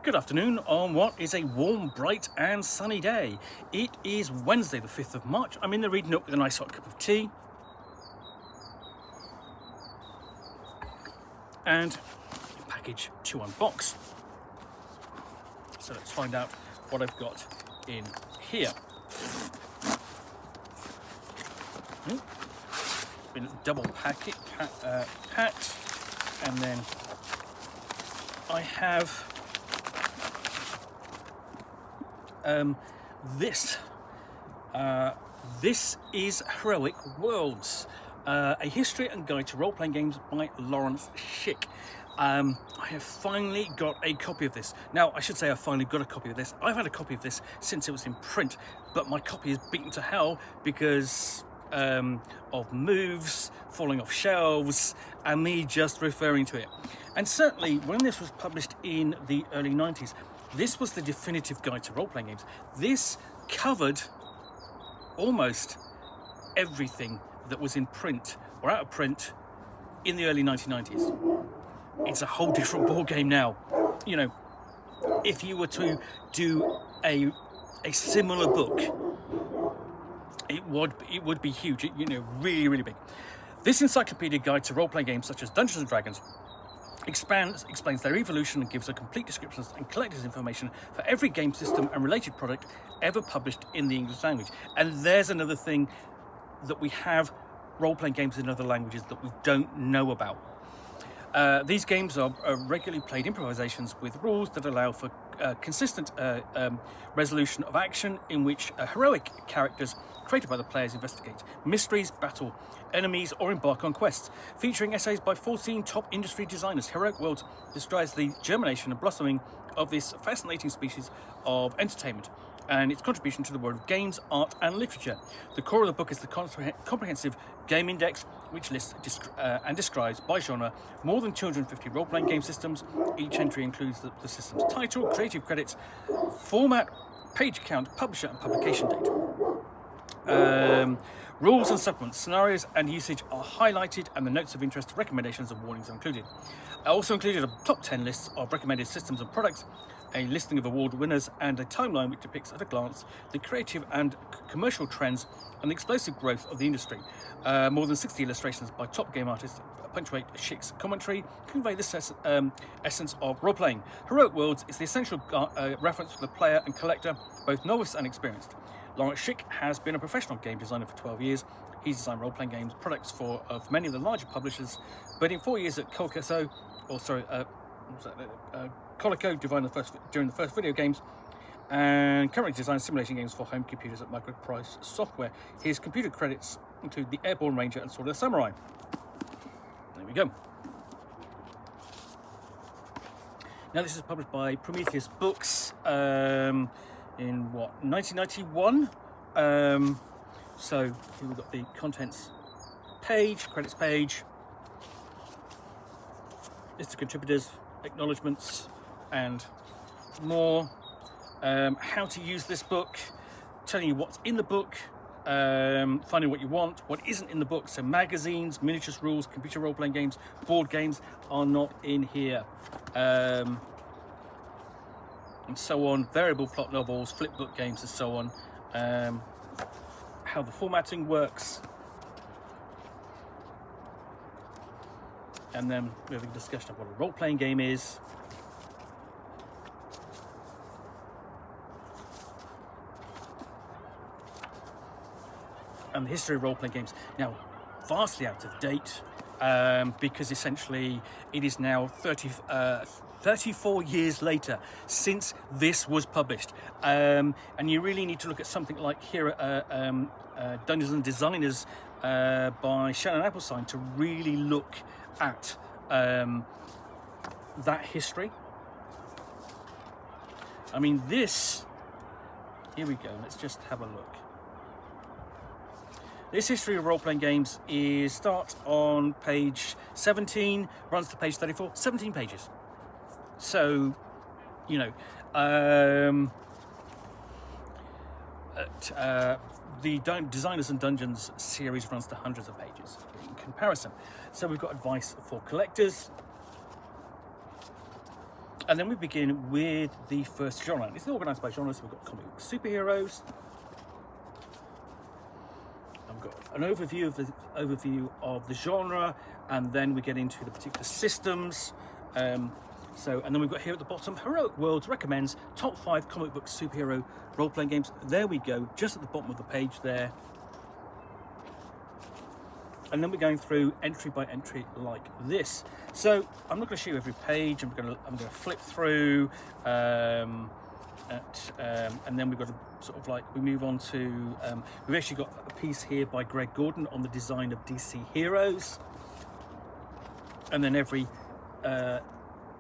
Good afternoon on what is a warm, bright and sunny day. It is Wednesday the 5th of March. I'm in the reading nook with a nice hot cup of tea. And a package to unbox. So let's find out what I've got in here. Been double packed, and then I have this is Heroic Worlds, a history and guide to role-playing games by Schick. I have finally got a copy of this. Now, I should say I've finally got a copy of this. I've had a copy of this since it was in print, but my copy is beaten to hell because of moves, falling off shelves, and me just referring to it. And certainly, when this was published in the early 90s, this was the definitive guide to role-playing games. This covered almost everything that was in print or out of print in the early 1990s. It's a whole different ball game now. You know, if you were to do a similar book, it would be huge. Really big. This encyclopedic guide to role-playing games such as Dungeons and Dragons explains their evolution and gives a complete description and collector's information for every game system and related product ever published in the English language. And there's another thing that we have: role-playing games in other languages that we don't know about. These games are regularly played improvisations with rules that allow for consistent resolution of action, in which heroic characters created by the players investigate mysteries, battle enemies, or embark on quests. Featuring essays by 14 top industry designers, Heroic Worlds describes the germination and blossoming of this fascinating species of entertainment and its contribution to the world of games, art, and literature. The core of the book is the comprehensive game index, which lists and describes by genre more than 250 role-playing game systems. Each entry includes the system's title, creative credits, format, page count, publisher, and publication date. Rules and supplements, scenarios, and usage are highlighted, and the notes of interest, recommendations, and warnings are included. I also included a top 10 list of recommended systems and products, a listing of award winners, and a timeline which depicts at a glance the creative and commercial trends and the explosive growth of the industry. More than 60 illustrations by top game artists punctuate Schick's commentary, convey the essence of role-playing. Heroic Worlds is the essential reference for the player and collector, both novice and experienced. Lawrence Schick has been a professional game designer for 12 years. He's designed role-playing games products for many of the larger publishers, but in 4 years at Colico, during the first video games, and currently designs simulation games for home computers at Microprose Software. His computer credits include The Airborne Ranger and Sword of the Samurai. There we go. Now, this is published by Prometheus Books in 1991. So here we've got the contents page, credits page, list of contributors, acknowledgements, and more. How to use this book, telling you what's in the book, finding what you want, what isn't in the book. So magazines, miniatures, rules, computer role-playing games, board games are not in here. And so on, variable plot novels, flip book games, and so on. How the formatting works. And then we have a discussion of what a role-playing game is. And the history of role-playing games. Now, vastly out of date, because essentially it is now 34 years later since this was published. And you really need to look at something like here at Dungeons and Designers by Shannon Applesine to really look at that history. I mean, this, here we go, let's just have a look. This history of role-playing games starts on page 17, runs to page 34, 17 pages. So, you know, the Designers and Dungeons series runs to hundreds of pages in comparison. So we've got advice for collectors, And then we begin with the first genre. It's organised by genres. So we've got comic book superheroes. I've got an overview of the genre, and then we get into the particular systems. And then we've got here at the bottom, Heroic Worlds recommends top 5 comic book superhero role-playing games. There we go, just at the bottom of the page there. And then we're going through entry by entry like this. So I'm not going to show you every page. I'm going to flip through, and then we've got to sort of like we move on to. We've actually got a piece here by Greg Gordon on the design of DC heroes, and then every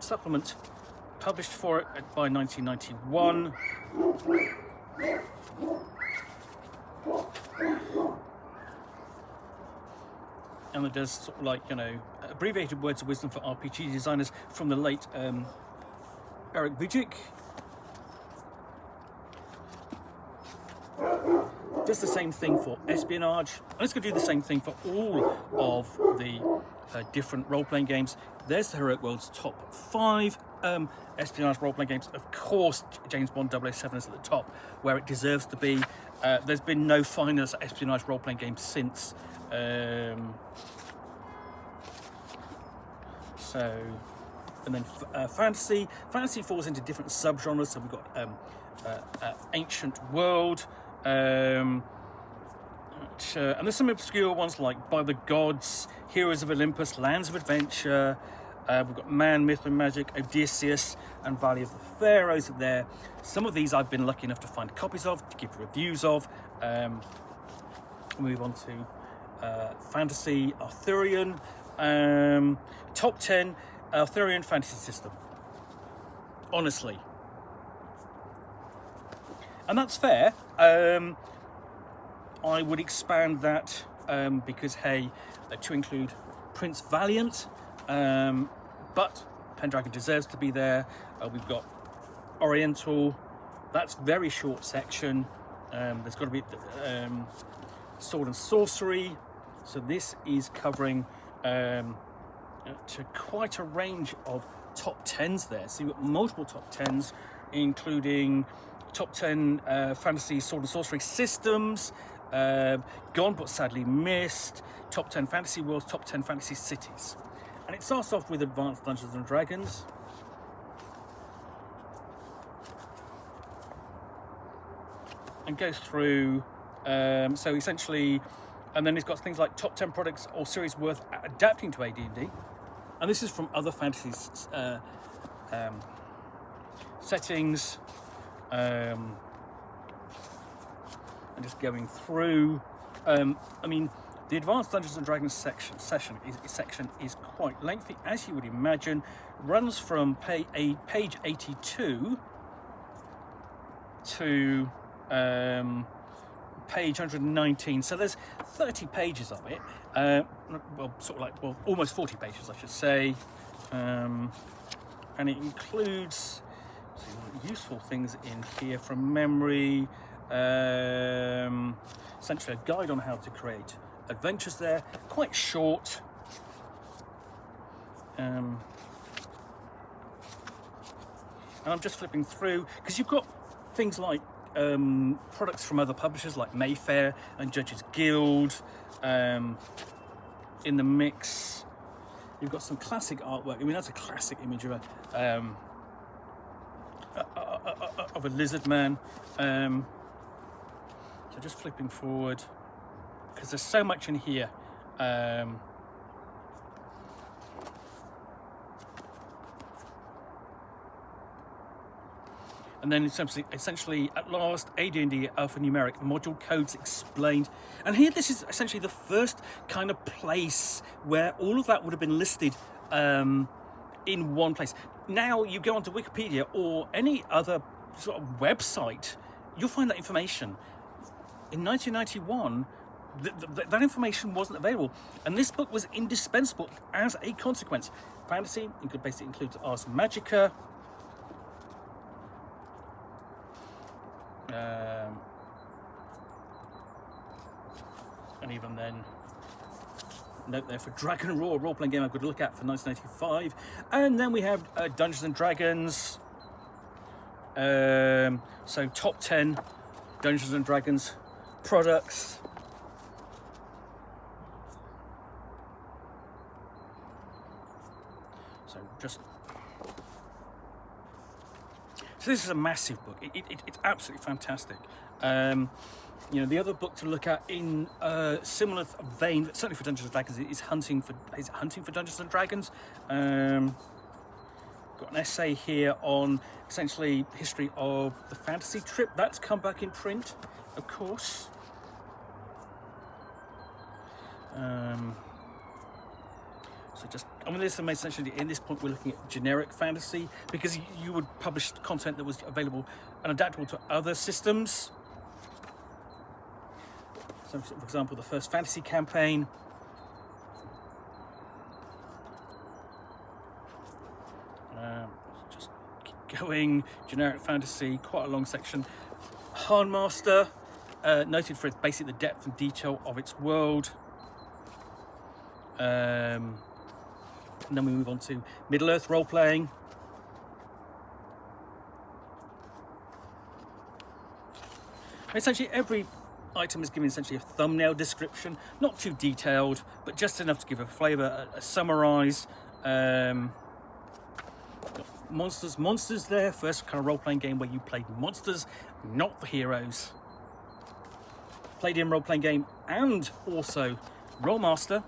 supplement published for it by 1991. And it does sort of like, you know, abbreviated words of wisdom for RPG designers from the late Eric Vijic. Does the same thing for espionage. And it's going to do the same thing for all of the different role-playing games. There's the Heroic World's top 5 espionage role-playing games. Of course, James Bond 007 is at the top, where it deserves to be. There's been no finer espionage role-playing game since. And then fantasy falls into different subgenres. So we've got ancient world, and there's some obscure ones like By the Gods, Heroes of Olympus, Lands of Adventure. We've got Man, Myth and Magic, Odysseus, and Valley of the Pharaohs there. Some of these I've been lucky enough to find copies of, to give reviews of. Move on to fantasy Arthurian, top 10 Arthurian fantasy system, honestly, and that's fair. I would expand that because hey, to include Prince Valiant, but Pendragon deserves to be there. We've got Oriental, that's very short section. There's got to be Sword and Sorcery. So this is covering to quite a range of top 10s there. So you've got multiple top 10s, including top 10 fantasy sword and sorcery systems, gone but sadly missed, top 10 fantasy worlds, top 10 fantasy cities. And it starts off with Advanced Dungeons and Dragons. And goes through, so essentially, and then it's got things like top 10 products or series worth adapting to AD&D. And this is from other fantasy settings. And just going through, I mean, the Advanced Dungeons and Dragons section is quite lengthy, as you would imagine. Runs from page 82 to page 119, so there's 30 pages of it. Well, sort of like, well, almost 40 pages, I should say. And it includes useful things in here from memory. Essentially a guide on how to create adventures there, quite short. And I'm just flipping through because you've got things like products from other publishers like Mayfair and Judges Guild in the mix. You've got some classic artwork. I mean, that's a classic image of a lizard man. So just flipping forward because there's so much in here. And then essentially, at last, AD&D alphanumeric module codes explained. And here, this is essentially the first kind of place where all of that would have been listed in one place. Now, you go onto Wikipedia or any other sort of website, you'll find that information. In 1991, that information wasn't available. And this book was indispensable as a consequence. Fantasy, it basically includes Ars Magica, and even then, note there for Dragon Roar, role-playing game I've got to look at for 1985. And then we have Dungeons and Dragons. So top 10 Dungeons and Dragons products. So this is a massive book. It's absolutely fantastic. You know, the other book to look at in similar vein, certainly for Dungeons and Dragons, is Hunting for Dungeons and Dragons. Got an essay here on essentially history of the fantasy trip. That's come back in print, of course. So just, I mean, this is essentially, in this point, we're looking at generic fantasy, because you would publish content that was available and adaptable to other systems. So, for example, the first fantasy campaign. Just keep going. Generic fantasy, quite a long section. Handmaster, noted for basically the depth and detail of its world. And then we move on to Middle-earth role-playing. Essentially, every item is given essentially a thumbnail description, not too detailed, but just enough to give a flavour, a summarise. Monsters there, first kind of role-playing game where you played monsters, not the heroes. Played in role-playing game and also Rollmaster.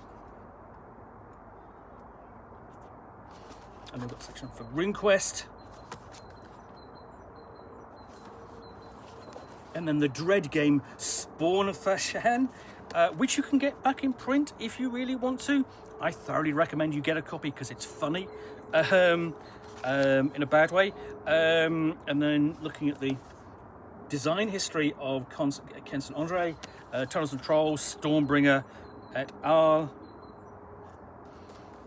And we've got a section for RuneQuest. And then the Dread game Spawn of Fashan, which you can get back in print if you really want to. I thoroughly recommend you get a copy because it's funny, in a bad way. And then looking at the design history of Kenson Andre, Tunnels and Trolls, Stormbringer et al.,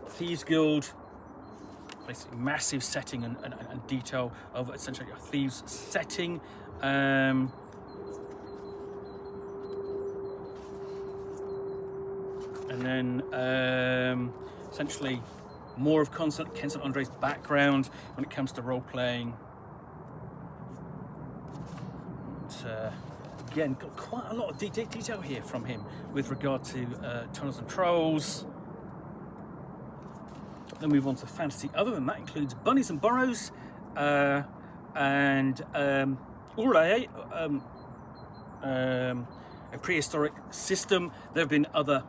Thieves Guild. Basically massive setting and detail of essentially a thieves setting. And then essentially more of Kenson Andre's background when it comes to role playing. Again, got quite a lot of detail here from him with regard to Tunnels and Trolls. Then move on to fantasy. Other than that, includes Bunnies and Burrows, and a prehistoric system. There have been other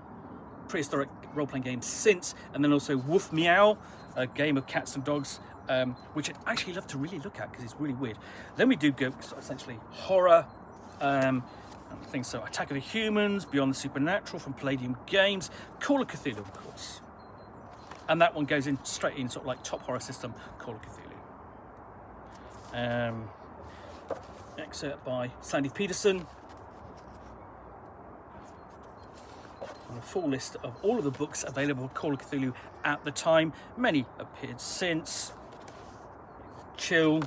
prehistoric role-playing games since, and then also Woof Meow, a game of cats and dogs, which I'd actually love to really look at because it's really weird. Then we do go essentially horror. And things, so Attack of the Humans, Beyond the Supernatural from Palladium Games, Call of Cthulhu, of course. And that one goes in straight in, sort of like top horror system, Call of Cthulhu. Excerpt by Sandy Peterson. And a full list of all of the books available Call of Cthulhu at the time. Many appeared since. Chill.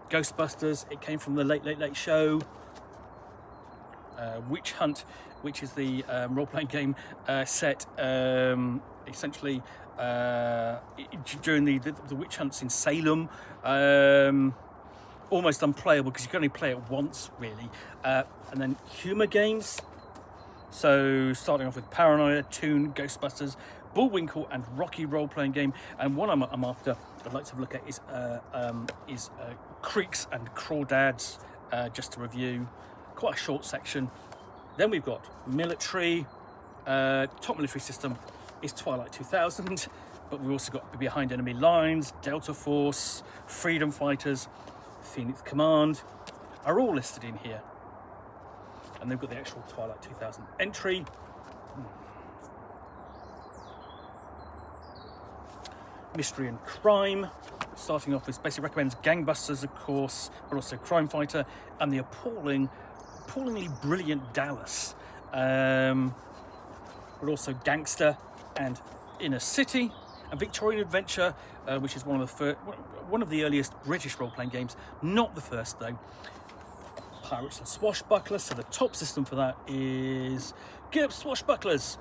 Ghostbusters, it came from the Late Show. Witch Hunt, which is the role-playing game set essentially during the witch hunts in Salem. Almost unplayable because you can only play it once, really. And then humor games. So starting off with Paranoia, Toon, Ghostbusters, Bullwinkle, and Rocky role-playing game. And one I'm after, I'd like to have a look at is Creeks and Crawdads, just to review. Quite a short section. Then we've got military. Top military system is Twilight 2000, but we've also got Behind Enemy Lines, Delta Force, Freedom Fighters, Phoenix Command are all listed in here. And they've got the actual Twilight 2000 entry. Mystery and Crime, starting off with basically recommends Gangbusters, of course, but also Crime Fighter and the appallingly brilliant Dallas, but also Gangster and Inner City, and Victorian Adventure, which is one of the earliest British role-playing games, not the first though. Pirates and Swashbucklers. So the top system for that is GURPS Swashbucklers.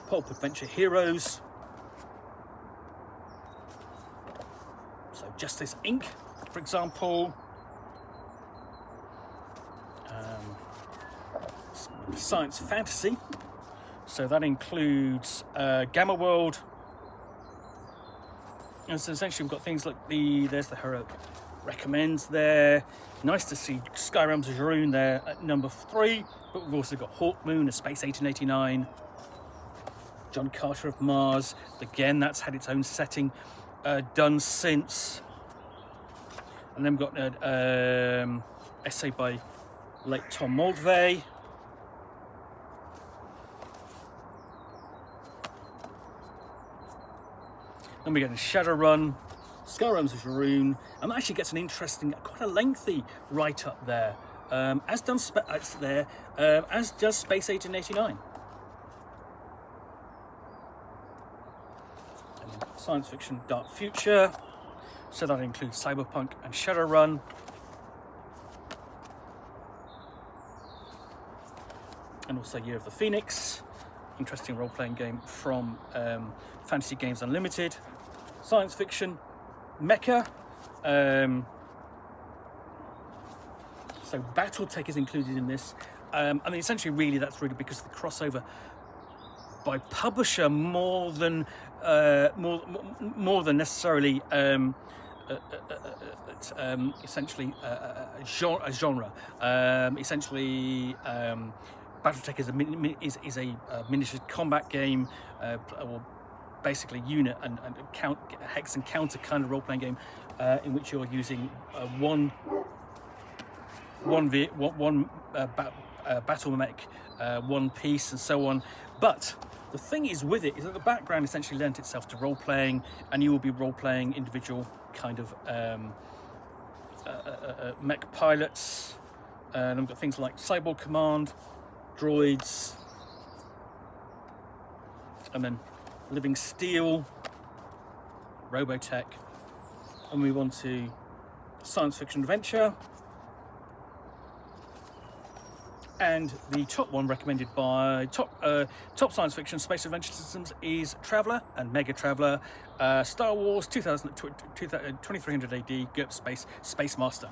Pulp Adventure Heroes. So Justice Inc., for example. Science fantasy. So that includes Gamma World. And so essentially we've got things like there's the Heroic Recommends there. Nice to see Sky Realms of Jarun there at number 3. But we've also got Hawk Moon, A Space 1889. John Carter of Mars. Again, that's had its own setting done since. And then we've got an essay by late Tom Moldvay. Then we get a Shadowrun, Sky Realms of Jarun, and that actually gets an interesting, quite a lengthy write-up there, as does Space 1889. And then science fiction, Dark Future, so that includes Cyberpunk and Shadowrun. And also Year of the Phoenix, interesting role-playing game from Fantasy Games Unlimited. Science fiction, Mecha. So BattleTech is included in this. I mean, essentially, really, that's really because of the crossover by publisher more than necessarily essentially a genre. Essentially. BattleTech is a miniature combat game, or basically unit and hex and counter kind of role-playing game, in which you're using one battle mech, one piece, and so on. But the thing is with it is that the background essentially lent itself to role-playing, and you will be role-playing individual kind of mech pilots. And we've got things like Cyborg Command, droids, and then Living Steel, Robotech, and move on to science fiction adventure. And the top one recommended by top science fiction space adventure systems is Traveller and Mega Traveller, Star Wars 2300 AD, GURPS Space Master.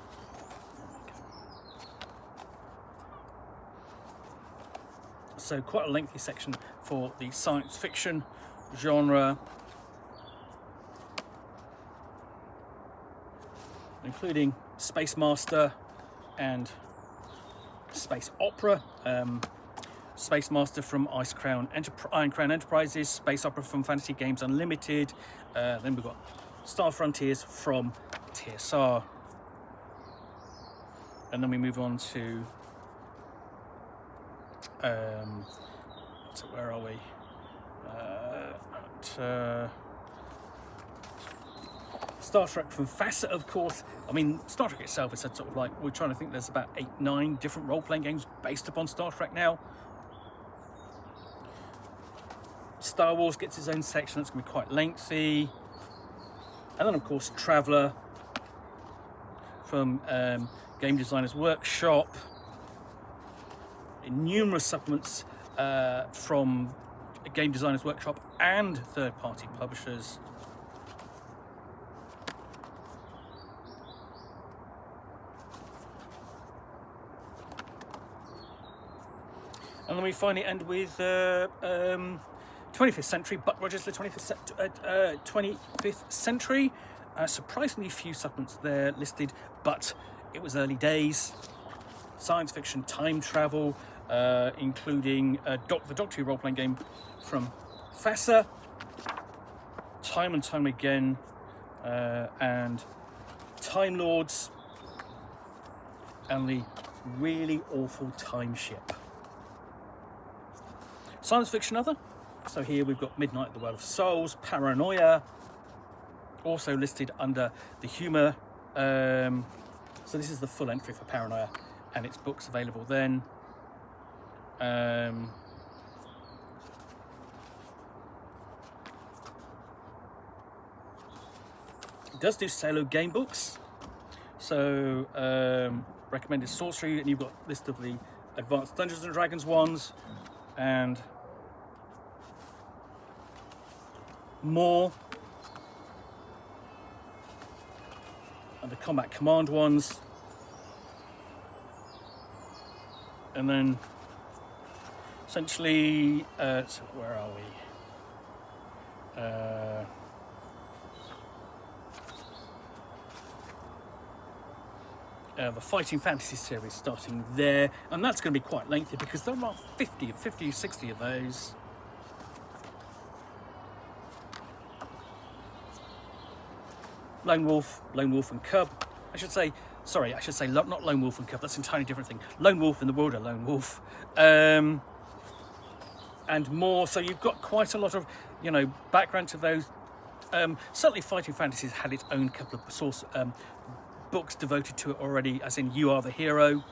So quite a lengthy section for the science fiction genre, including Space Master and Space Opera. Space Master from Iron Crown Enterprises, Space Opera from Fantasy Games Unlimited. Then we've got Star Frontiers from TSR. And then we move on to so where are we? Star Trek from FASA, of course. I mean, Star Trek itself is sort of like, we're trying to think there's about 8-9 different role-playing games based upon Star Trek now. Star Wars gets its own section that's going to be quite lengthy. And then, of course, Traveller from Game Designers Workshop. Numerous supplements from Game Designers Workshop and third-party publishers. And then we finally end with 25th century, Buck Rogers, the 25th century. Surprisingly few supplements there listed, but it was early days. Science fiction, time travel, including the Doctor Who role-playing game from FASA, time and time again, and Time Lords, and the really awful Time Ship. Science fiction other, so here we've got Midnight, the World of Souls, Paranoia, also listed under the humour. So this is the full entry for Paranoia, and its books available then. does do solo game books. So recommended sorcery, and you've got a list of the advanced Dungeons and Dragons ones and more, and the combat command ones, and then essentially so where are we? The Fighting Fantasy series starting there, and that's going to be quite lengthy because there are 50, 60 of those. Lone Wolf and Cub. I should say not Lone Wolf and Cub, that's an entirely different thing. Lone Wolf in the world of Lone Wolf. And more, so you've got quite a lot of, background to those. Certainly Fighting Fantasies had its own couple of source books devoted to it already, as in You Are the Hero.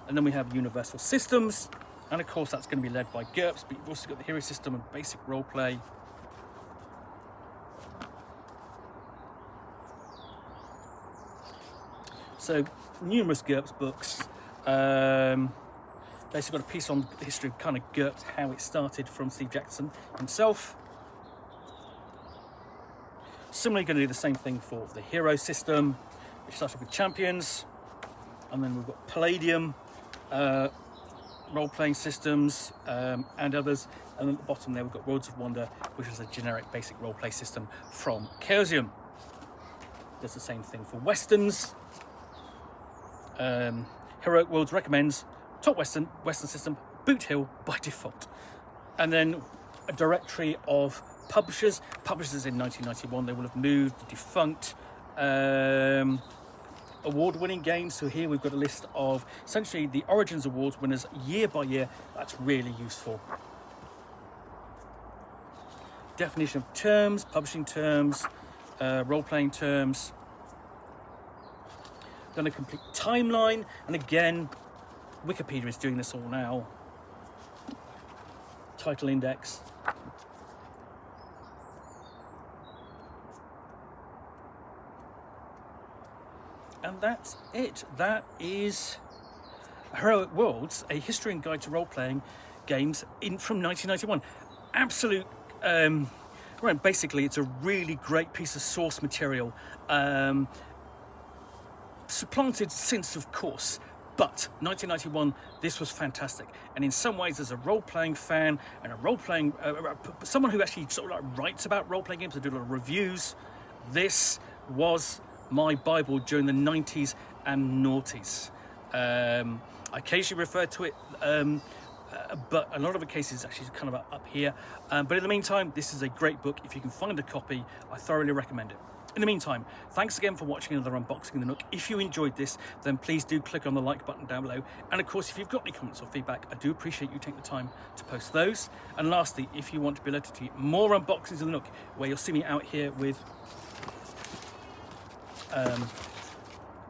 And then we have Universal Systems, and of course that's going to be led by GURPS, but you've also got the Hero System and Basic Roleplay. So numerous GURPS books. Basically got a piece on the history of kind of GURPS, how it started from Steve Jackson himself. Similarly, going to do the same thing for the Hero System, which started with Champions, and then we've got Palladium, role-playing systems, and others. And then at the bottom there, we've got Worlds of Wonder, which is a generic basic role-play system from Chaosium. Does the same thing for Westerns. Heroic Worlds recommends Top Western system, Boot Hill by default. And then a directory of publishers in 1991. They will have moved, defunct, award-winning games. So here we've got a list of essentially the Origins Awards winners year by year. That's really useful. Definition of terms, publishing terms, role-playing terms. Then a complete timeline, and again, Wikipedia is doing this all now. Title index. And that's it. That is Heroic Worlds, a history and guide to role-playing games from 1991. Absolute, right, basically it's a really great piece of source material. Supplanted since, of course, but 1991, this was fantastic. And in some ways, as a role-playing fan and a role-playing, someone who actually sort of like writes about role-playing games and do a lot of reviews, this was my Bible during the 90s and noughties. I occasionally refer to it, but a lot of the cases actually kind of up here. But in the meantime, this is a great book. If you can find a copy, I thoroughly recommend it. In the meantime, thanks again for watching another unboxing of the Nook. If you enjoyed this, then please do click on the like button down below. And of course, if you've got any comments or feedback, I do appreciate you taking the time to post those. And lastly, if you want to be alerted to more unboxings of the Nook, where you'll see me out here with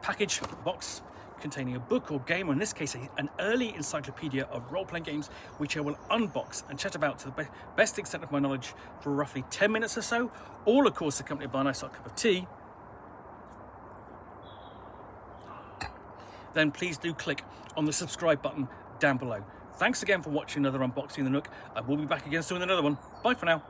package box containing a book or game, or in this case an early encyclopedia of role-playing games, which I will unbox and chat about to the best extent of my knowledge for roughly 10 minutes or so, all of course accompanied by a nice hot cup of tea, then please do click on the subscribe button down below. Thanks again for watching another unboxing of the Nook. I will be back again soon with another one. Bye for now.